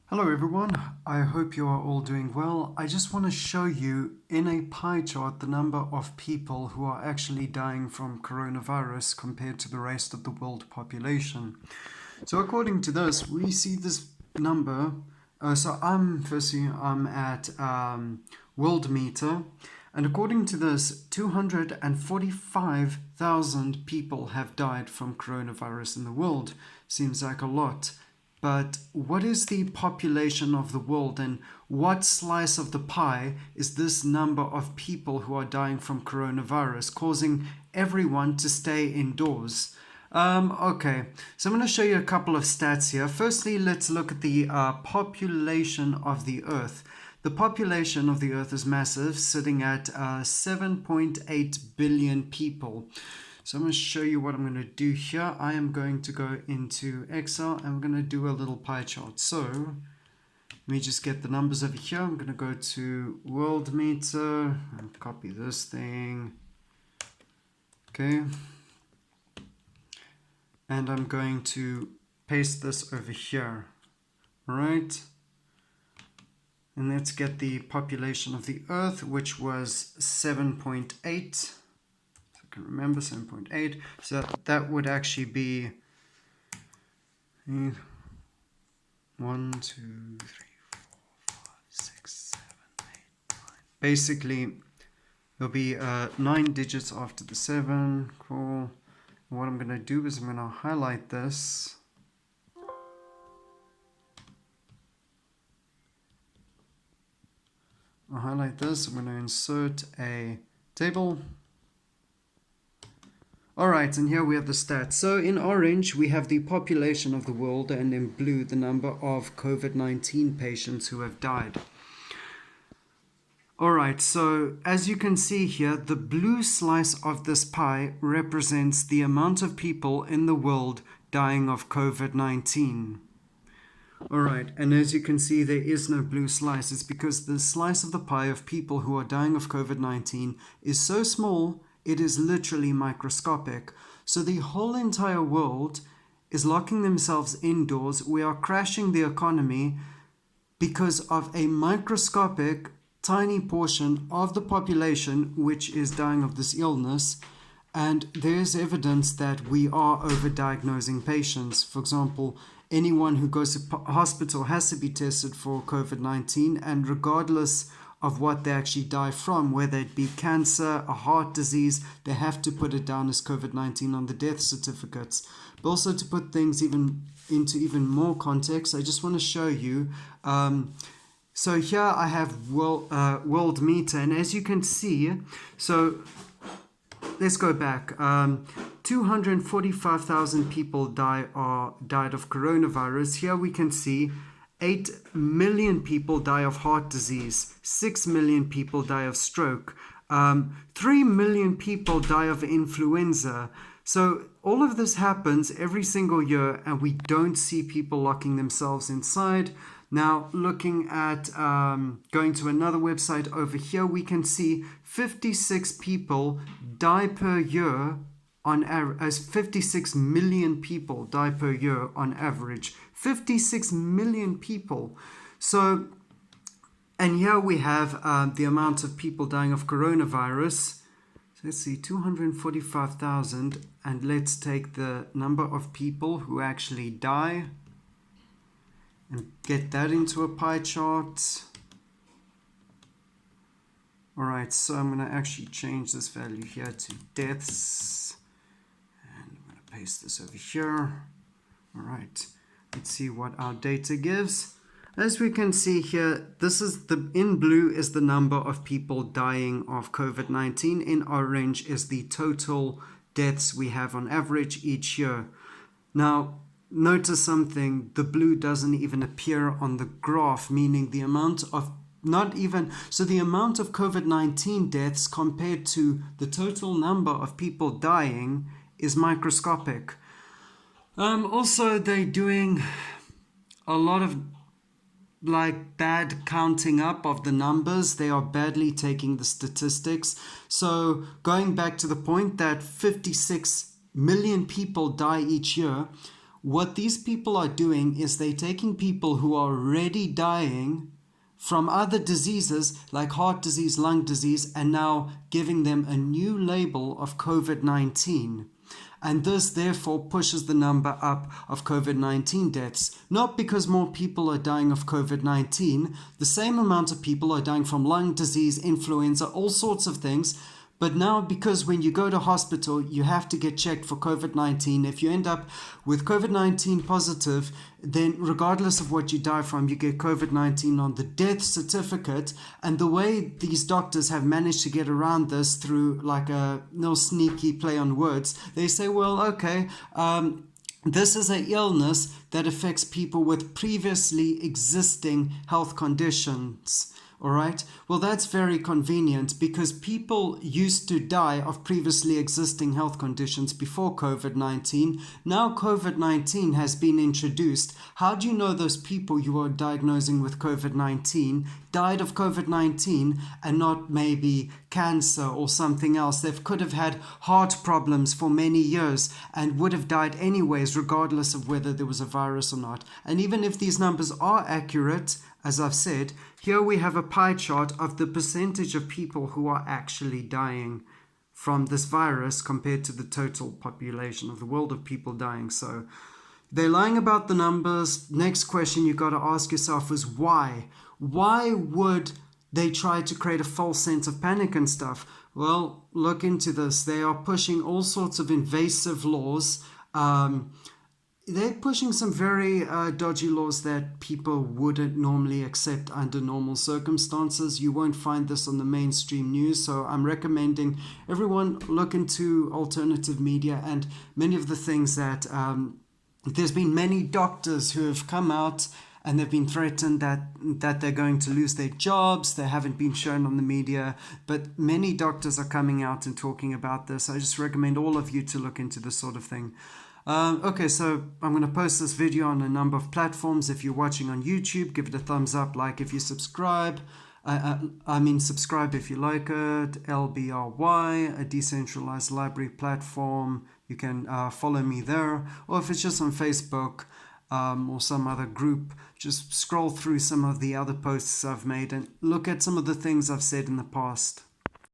Hello everyone, I hope you are all doing well. I just want to show you in a pie chart the number of people who are actually dying from coronavirus compared to the rest of the world population. So according to this, we see this number. I'm at World Meter, and according to this, 245,000 people have died from coronavirus in the world. Seems like a lot. But what is the population of the world, and what slice of the pie is this number of people who are dying from coronavirus, causing everyone to stay indoors? Okay, so I'm going to show you a couple of stats here. Firstly, let's look at the population of the Earth. The population of the Earth is massive, sitting at 7.8 billion people. So I'm going to show you what I'm going to do here. I am going to go into Excel and I'm going to do a little pie chart. So let me just get the numbers over here. I'm going to go to World Meter and copy this thing. Okay. And I'm going to paste this over here. All right. And let's get the population of the Earth, which was 7.8. Remember 7.8, so that would actually be 1, 2, 3, 4, 5, 6, 7, 8, 9. Basically, there'll be 9 digits after the 7. Cool. What I'm going to do is I'm going to highlight this. I'll highlight this. I'm going to insert a table. Alright, and here we have the stats. So in orange, we have the population of the world, and in blue, the number of COVID-19 patients who have died. Alright, so as you can see here, the blue slice of this pie represents the amount of people in the world dying of COVID-19. Alright, and as you can see, there is no blue slice. It's because the slice of the pie of people who are dying of COVID-19 is so small, it is literally microscopic. So the whole entire world is locking themselves indoors. We are crashing the economy because of a microscopic, tiny portion of the population which is dying of this illness. And there's evidence that we are overdiagnosing patients. For example, anyone who goes to hospital has to be tested for COVID-19, and regardless of what they actually die from, whether it be cancer, a heart disease, they have to put it down as COVID-19 on the death certificates. But also, to put things into even more context, I just want to show you. So here I have World Meter, and as you can see, so let's go back. 245,000 people died of coronavirus. Here we can see 8 million people die of heart disease, 6 million people die of stroke, 3 million people die of influenza. So all of this happens every single year, and we don't see people locking themselves inside. Now, looking at going to another website over here, we can see 56 people die per year on average, as 56 million people die per year on average. 56 million people. So, and here we have the amount of people dying of coronavirus. So let's see, 245,000, and let's take the number of people who actually die and get that into a pie chart. Alright, so I'm going to actually change this value here to deaths, and I'm going to paste this over here. Alright, let's see what our data gives. As we can see here, this is in blue is the number of people dying of COVID-19. In orange is the total deaths we have on average each year. Now, notice something, the blue doesn't even appear on the graph, meaning the amount of the amount of COVID-19 deaths compared to the total number of people dying is microscopic. Also, they're doing a lot of bad counting up of the numbers. They are badly taking the statistics. So going back to the point that 56 million people die each year, What these people are doing is they're taking people who are already dying from other diseases like heart disease, lung disease, and now giving them a new label of COVID-19. And this therefore pushes the number up of COVID-19 deaths. Not because more people are dying of COVID-19, the same amount of people are dying from lung disease, influenza, all sorts of things. But now, because when you go to hospital, you have to get checked for COVID-19. If you end up with COVID-19 positive, then regardless of what you die from, you get COVID-19 on the death certificate. And the way these doctors have managed to get around this through like a no sneaky play on words, they say, well, okay, this is an illness that affects people with previously existing health conditions. All right. Well, that's very convenient because people used to die of previously existing health conditions before COVID-19. Now COVID-19 has been introduced. How do you know those people you are diagnosing with COVID-19 died of COVID-19 and not maybe cancer or something else? They could have had heart problems for many years and would have died anyways, regardless of whether there was a virus or not. And even if these numbers are accurate, as I've said, here we have a pie chart of the percentage of people who are actually dying from this virus compared to the total population of the world of people dying. So they're lying about the numbers. Next question you got to ask yourself is why? Why would they try to create a false sense of panic and stuff? Well, look into this. They are pushing all sorts of invasive laws. They're pushing some very dodgy laws that people wouldn't normally accept under normal circumstances. You won't find this on the mainstream news, so I'm recommending everyone look into alternative media and many of the things that there's been many doctors who have come out and they've been threatened that they're going to lose their jobs. They haven't been shown on the media, but many doctors are coming out and talking about this. I just recommend all of you to look into this sort of thing. Okay, so I'm going to post this video on a number of platforms. If you're watching on YouTube, give it a thumbs up, like if you subscribe. Subscribe if you like it. LBRY, a decentralized library platform. You can follow me there. Or if it's just on Facebook or some other group, just scroll through some of the other posts I've made and look at some of the things I've said in the past.